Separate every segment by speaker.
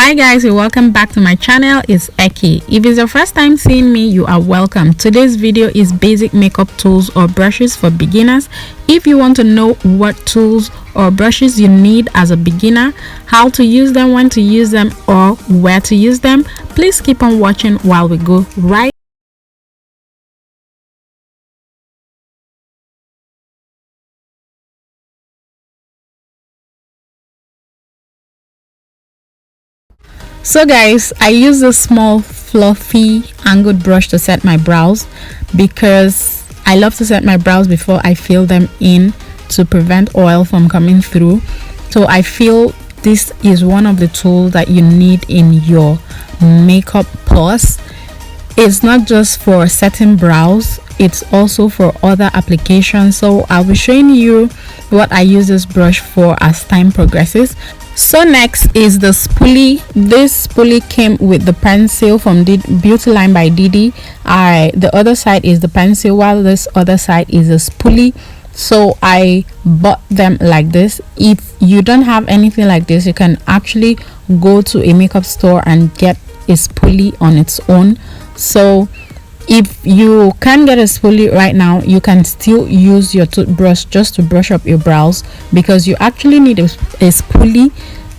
Speaker 1: Hi guys, and welcome back to my channel. It's Eki. If it's your first time seeing me, you are welcome. Today's video is basic makeup tools or brushes for beginners. If you want to know what tools or brushes you need as a beginner, how to use them, when to use them, or where to use them, please keep on watching while we go right. So guys, I use this small fluffy angled brush to set my brows because I love to set my brows before I fill them in to prevent oil from coming through. So I feel this is one of the tools that you need in your makeup purse. It's not just for setting brows, it's also for other applications. So I'll be showing you what I use this brush for as time progresses. So next is the spoolie. This spoolie came with the pencil from Beauty Line by Didi. The other side is the pencil, while this other side is a spoolie. So I bought them like this. If you don't have anything like this, you can actually go to a makeup store and get a spoolie on its own. So if you can't get a spoolie right now, you can still use your toothbrush just to brush up your brows, because you actually need a spoolie.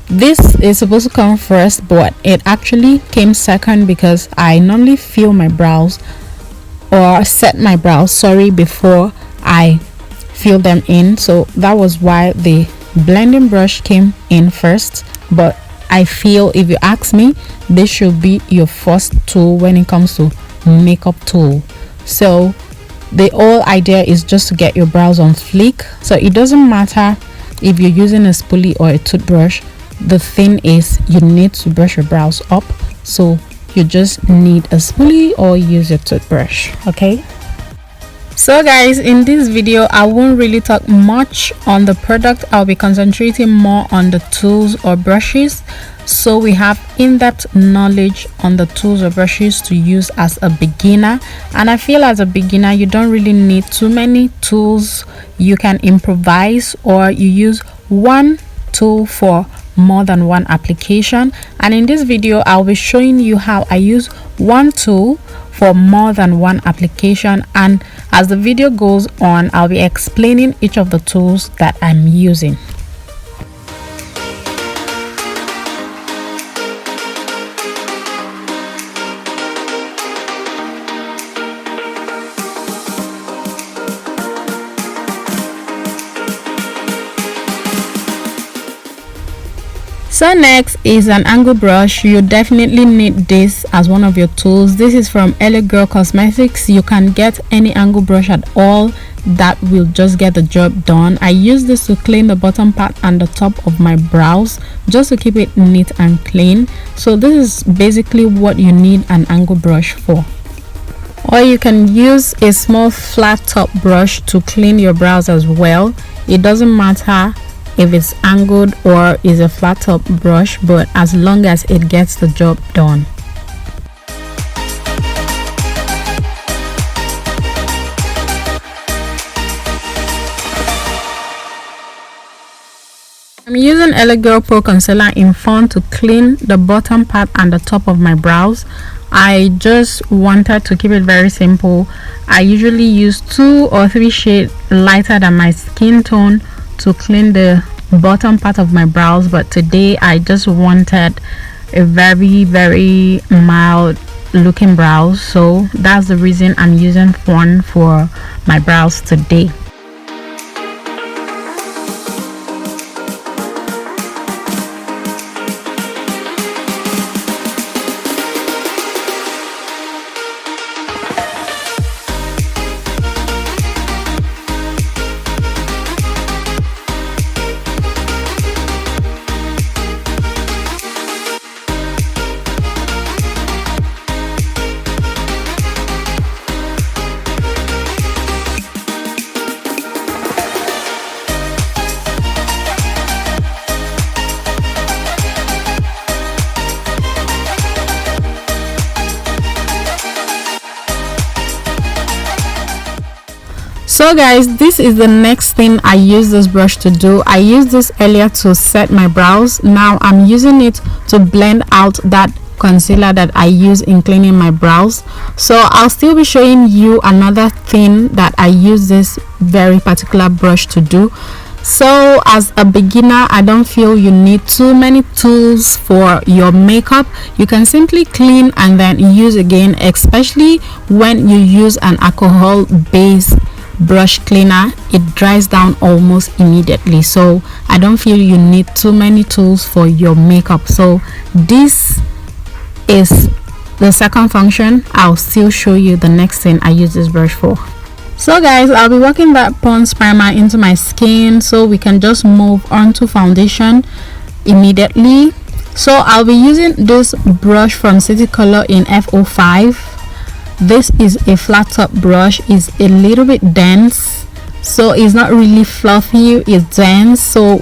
Speaker 1: This is supposed to come first, but it actually came second because I normally fill my brows or set my brows, sorry, before I fill them in. So that was why the blending brush came in first. But I feel, if you ask me, this should be your first tool when it comes to makeup tool. So the whole idea is just to get your brows on fleek. So it doesn't matter if you're using a spoolie or a toothbrush. The thing is, you need to brush your brows up, so you just need a spoolie or use your toothbrush. Okay, so guys, in this video I won't really talk much on the product. I'll be concentrating more on the tools or brushes, so we have in-depth knowledge on the tools or brushes to use as a beginner. And I feel as a beginner you don't really need too many tools. You can improvise, or you use one tool for more than one application. And in this video I'll be showing you how I use one tool for more than one application, and as the video goes on I'll be explaining each of the tools that I'm using. So next is an angle brush. You definitely need this as one of your tools. This is from Girl Cosmetics. You can get any angle brush at all that will just get the job done. I use this to clean the bottom part and the top of my brows, just to keep it neat and clean. So this is basically what you need an angle brush for. Or you can use a small flat top brush to clean your brows as well. It doesn't matter if it's angled or is a flat top brush, but as long as it gets the job done. I'm using Girl Pro Concealer in Fawn to clean the bottom part and the top of my brows. I just wanted to keep it very simple. I usually use 2 or 3 shades lighter than my skin tone to clean the bottom part of my brows, but today I just wanted a very mild looking brows, so that's the reason I'm using Fawn for my brows today. So guys, this is the next thing I use this brush to do. I used this earlier to set my brows. Now I'm using it to blend out that concealer that I use in cleaning my brows. So I'll still be showing you another thing that I use this very particular brush to do. So as a beginner, I don't feel you need too many tools for your makeup. You can simply clean and then use again, especially when you use an alcohol based brush cleaner. It dries down almost immediately, so I don't feel you need too many tools for your makeup. So this is the second function. I'll still show you the next thing I use this brush for. So guys, I'll be working that Pond's primer into my skin so we can just move on to foundation immediately. So I'll be using this brush from City Color in F05. This is a flat top brush. It's a little bit dense, so it's not really fluffy, it's dense. So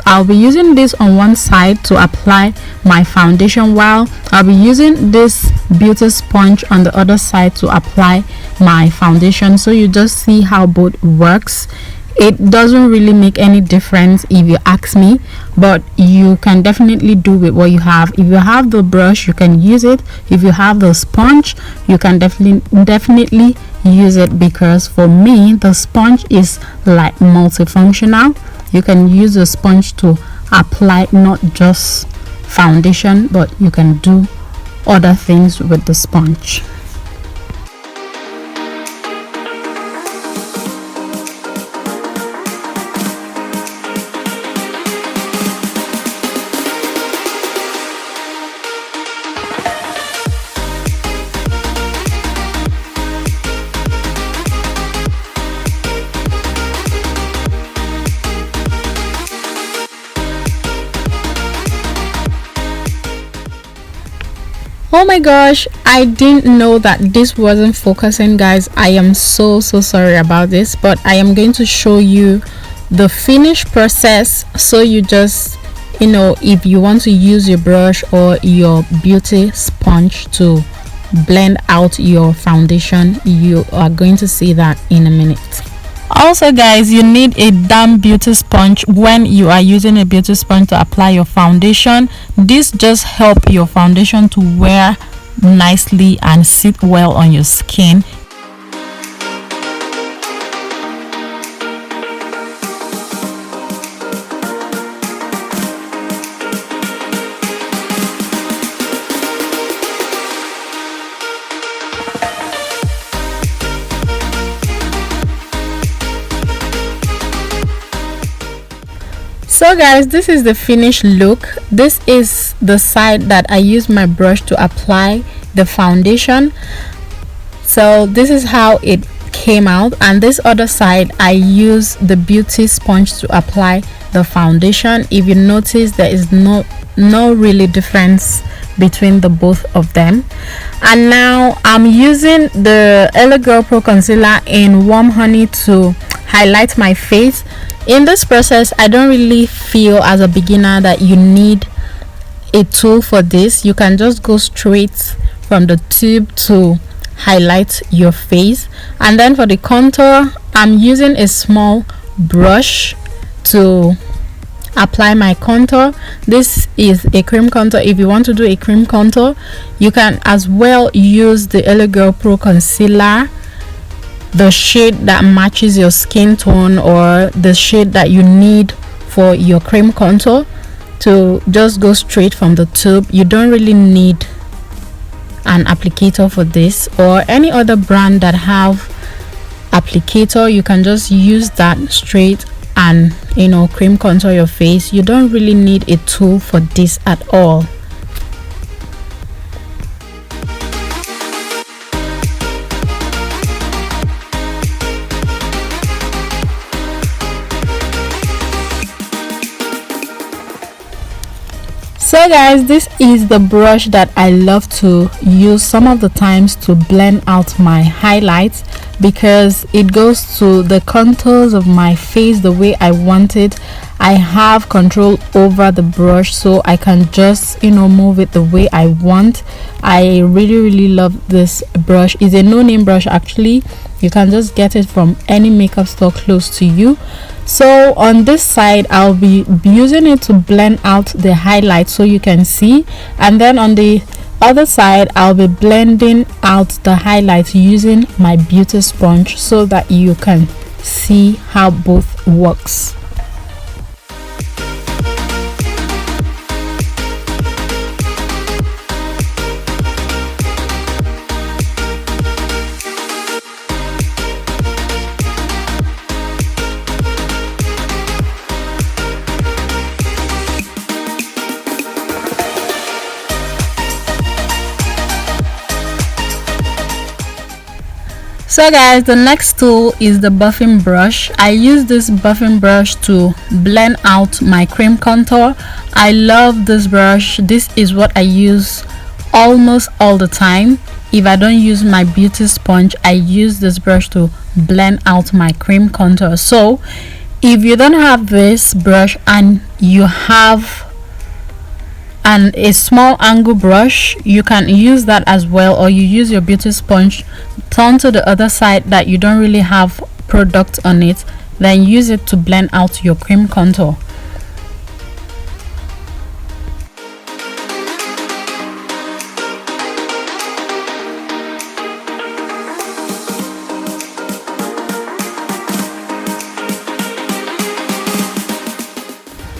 Speaker 1: I'll be using this on one side to apply my foundation, while I'll be using this beauty sponge on the other side to apply my foundation. So you just see how both works. It doesn't really make any difference if you ask me, but you can definitely do with what you have. If you have the brush, you can use it. If you have the sponge, you can definitely use it, because for me the sponge is like multifunctional. You can use the sponge to apply not just foundation, but you can do other things with the sponge. Oh my gosh, I didn't know that this wasn't focusing, guys. I am so sorry about this, but I am going to show you the finished process. So you just, if you want to use your brush or your beauty sponge to blend out your foundation, you are going to see that in a minute. Also guys, you need a damp beauty sponge when you are using a beauty sponge to apply your foundation. This just helps your foundation to wear nicely and sit well on your skin. So guys, this is the finished look. This is the side that I use my brush to apply the foundation. So this is how it came out, and this other side I use the beauty sponge to apply the foundation. If you notice, there is no really difference between the both of them. And now I'm using the LA Girl Pro concealer in Warm Honey to highlight my face. In this process, I don't really feel as a beginner that you need a tool for this. You can just go straight from the tube to highlight your face. And then for the contour, I'm using a small brush to apply my contour. This is a cream contour. If you want to do a cream contour, you can as well use the LA Girl Pro concealer, the shade that matches your skin tone or the shade that you need for your cream contour, to just go straight from the tube. You don't really need an applicator for this, or any other brand that have applicator. You can just use that straight and cream contour your face. You don't really need a tool for this at all. So guys, this is the brush that I love to use some of the times to blend out my highlights, because it goes to the contours of my face the way I want it. I have control over the brush, so I can just move it the way I want. I really love this brush. It's a no-name brush actually. You can just get it from any makeup store close to you. So on this side, I'll be using it to blend out the highlight so you can see, and then on the other side I'll be blending out the highlights using my beauty sponge so that you can see how both works. So guys, the next tool is the buffing brush. I use this buffing brush to blend out my cream contour. I love this brush. This is what I use almost all the time. If I don't use my beauty sponge, I use this brush to blend out my cream contour. So if you don't have this brush and you have a small angle brush, you can use that as well, or you use your beauty sponge, turn to the other side that you don't really have product on it, then use it to blend out your cream contour.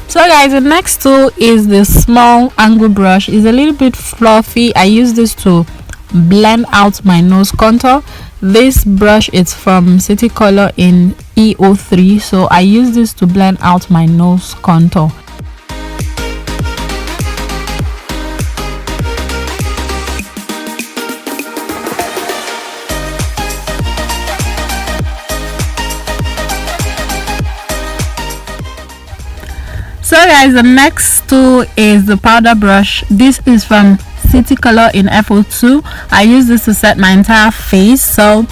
Speaker 1: So guys, the next tool is the small angle brush. It's a little bit fluffy. I use this to blend out my nose contour. This brush is from City Color in E03, so I use this to blend out my nose contour. So guys, the next tool is the powder brush. This is from City Color in F02. I use this to set my entire face. So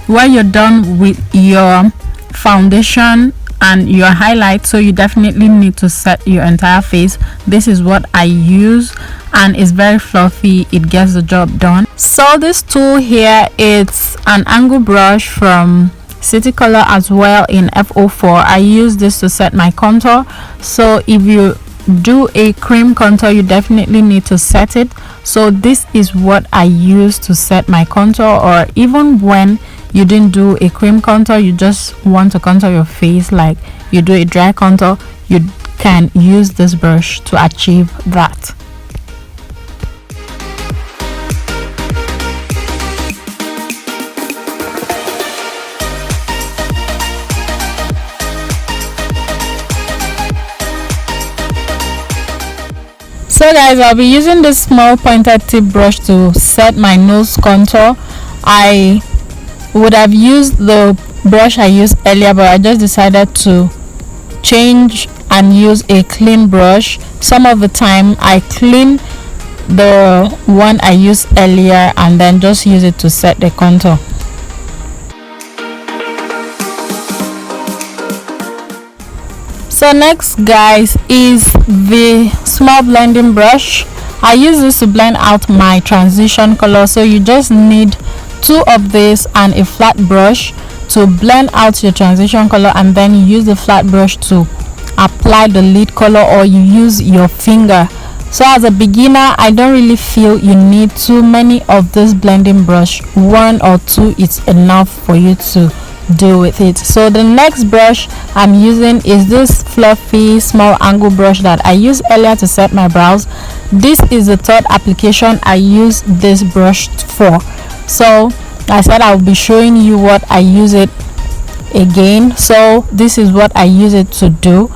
Speaker 1: when you're done with your foundation and your highlight, so you definitely need to set your entire face, this is what I use, and it's very fluffy. It gets the job done. So this tool here, it's an angle brush from City Color as well in F04. I use this to set my contour. So if you do a cream contour, you definitely need to set it. So this is what I use to set my contour, or even when you didn't do a cream contour, you just want to contour your face, like you do a dry contour, you can use this brush to achieve that. So guys, I'll be using this small pointed tip brush to set my nose contour. I would have used the brush I used earlier, but I just decided to change and use a clean brush. Some of the time I clean the one I used earlier and then just use it to set the contour. So next guys is the small blending brush. I use this to blend out my transition color. So you just need two of this and a flat brush to blend out your transition color, and then you use the flat brush to apply the lead color, or you use your finger. So as a beginner, I don't really feel you need too many of this blending brush. One or two is enough for you to deal with it. So the next brush I'm using is this fluffy small angle brush that I used earlier to set my brows. This is the third application I use this brush for. So I said I'll be showing you what I use it again. So this is what I use it to do.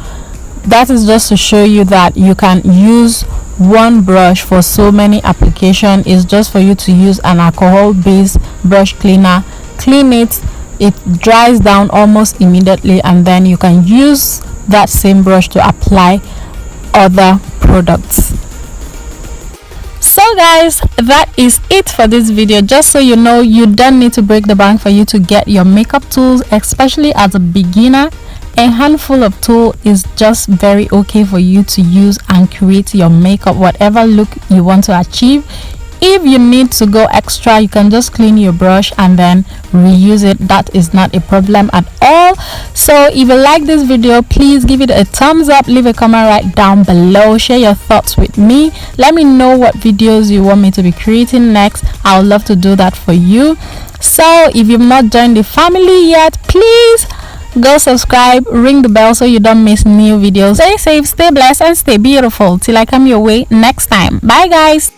Speaker 1: That is just to show you that you can use one brush for so many applications. It's just for you to use an alcohol based brush cleaner, clean it, it dries down almost immediately, and then you can use that same brush to apply other products. So guys, that is it for this video. Just so you know, you don't need to break the bank for you to get your makeup tools, especially as a beginner. A handful of tool is just very okay for you to use and create your makeup, whatever look you want to achieve. if you need to go extra, you can just clean your brush and then reuse it. That is not a problem at all. So if you like this video, please give it a thumbs up, leave a comment right down below, share your thoughts with me, let me know what videos you want me to be creating next. I would love to do that for you. So if you've not joined the family yet, please go subscribe, ring the bell so you don't miss new videos. Stay safe, stay blessed, and stay beautiful till I come your way next time. Bye guys.